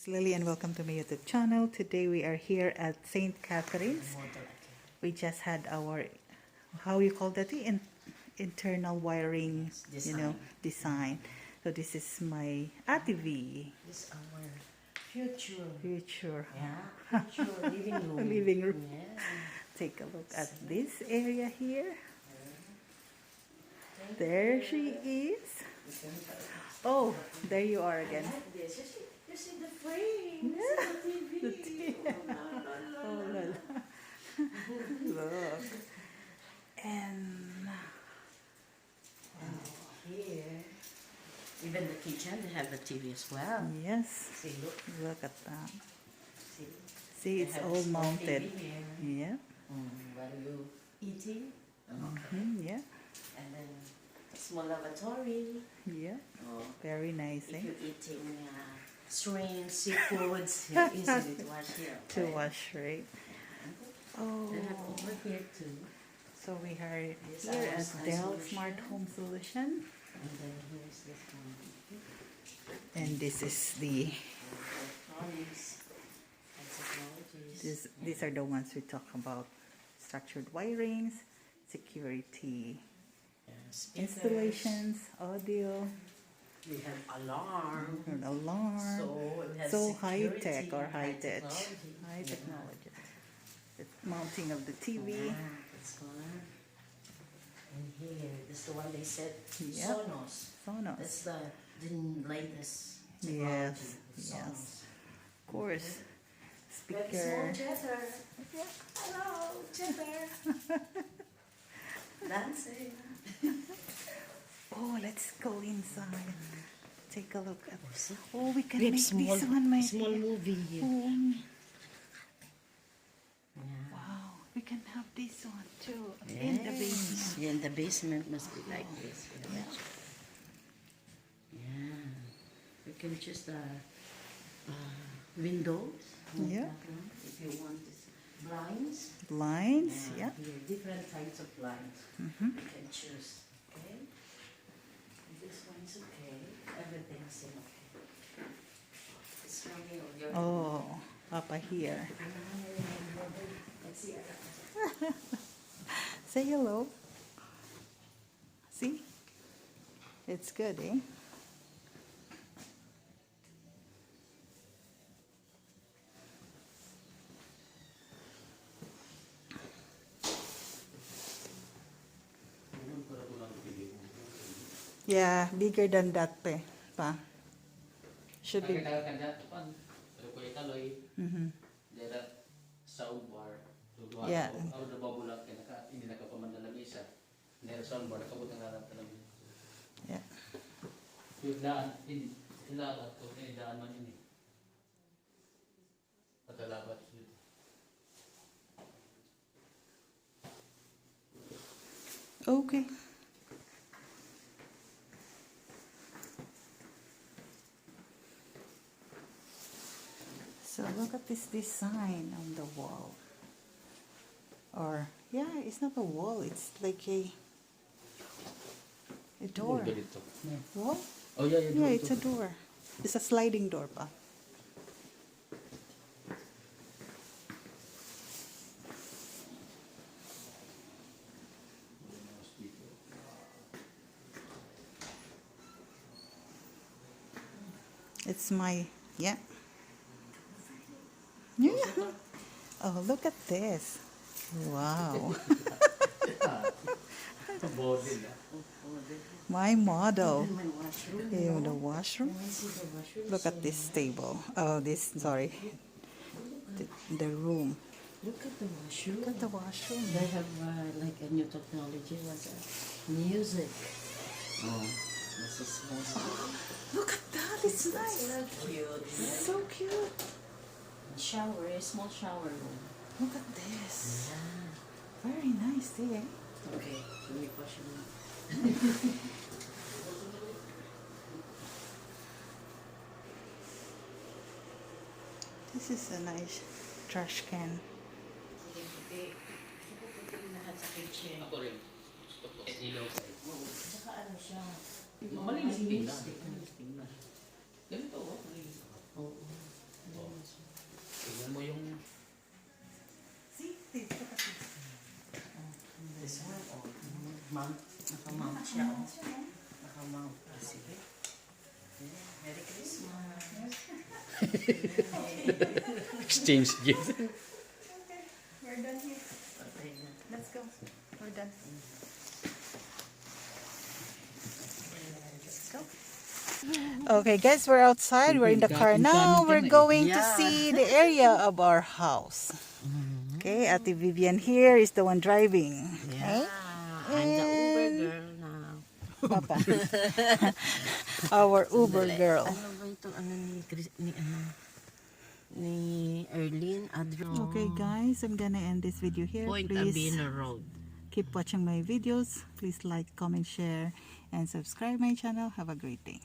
is Lily and welcome to my YouTube channel. Today we are here at St. Catherine's. We just had our, how you call that, internal wiring, design. So this is my ATV. This is our future. Yeah, Future living room. living room. Yeah. Take a look at this area here. There she is. Oh, there you are again. I like this. You see the frame. Yeah. You see the TV. Oh, la, la. Look. And Here, even the kitchen, they have the TV as well. yes, See, look at that. See, See, they it's have all a small mounted. TV here. Yeah. While you eating, Yeah. and then small lavatory. Yeah. Oh, Very nice, if eh? you're eating shrimp, seafoods, you easily to wash here. To right? wash, right? Oh. They have over here too. So we are here Yes, at our Dell solution. Smart Home Solution. And then here's this one. And this is the, Electronics and technologies. these are the ones we talk about. Structured wirings, security, Speakers. installations, audio, We have alarm. an alarm. So it has So high tech security, or high tech. technology. High Yeah. technology. The mounting of the TV. Yeah, that's one. And here, this is the one they said, Yep. Sonos. Sonos. That's the latest technology. Yes, Sonos. yes. Of course. We have Speaker. small chatter. Hello, chatter. Dancing. Oh, let's go inside. Take a look at. Oh, we can We have make small, this one, my small movie here. home. Yeah. Wow, we can have this one too in the basement. Yeah, in the basement must be like this. Yeah. Yeah. You can choose the windows. Yeah. If you want this. Blinds. Blinds, yeah. Here, different kinds of blinds. Mhm. You can choose. Okay. This one's okay. Everything's in okay. It's running on your. Oh, Papa here. Let's see. Say hello. See? It's good, eh? Yeah, bigger than that, pa. Should be. Mhm. Soundbar. Yeah. Ako nababulak kaya hindi nakapamandala isa. Dahil soundbar nakabutang harap talaga. Yeah. Yung daan hindi ilalat ko ni daan man ini. Patalabat yun. Okay. So look at this design on the wall. Or yeah, it's not a wall, it's like a door. Ganito. Wall? Oh yeah, Yeah, it's a door. It's a sliding door pa. It's my, yeah. Yeah. Oh, look at this. Wow. My model. My washroom. Ew, the washroom. Can I see the washroom? Look at this table. Oh, this, sorry. The room. Look at the washroom. Look at the washroom. They have like a new technology, what's music. Oh, this is Look at that. It's nice. so cute. It's so cute. Shower, a small shower room. Look at this. Yeah. Very nice, eh? Okay, let me wash it. This is a nice trash can. Lahat sa kitchen. Ako rin. Gusto ko. Ilaw kayo. Saka ano siya? Malinis din na. Malinis din na. Ganito oh. Malinis. Oo. Nakamount siya. Nakamount. Sige. Merry Christmas. Exchange gifts. Okay, we're done here. Okay na. Let's go. We're done. Let's go. Okay, guys, we're outside. We're in the car now. We're going to see the area of our house. Okay, Ate Vivian here is the one driving. Okay? I'm the Uber girl now. Papa. Our Uber girl. Ano ba ito? Ano ni Chris, ni Erlyn Adro? Okay, guys, I'm gonna end this video here. Point Please Abino Road. keep watching my videos. Please like, comment, share, and subscribe my channel. Have a great day.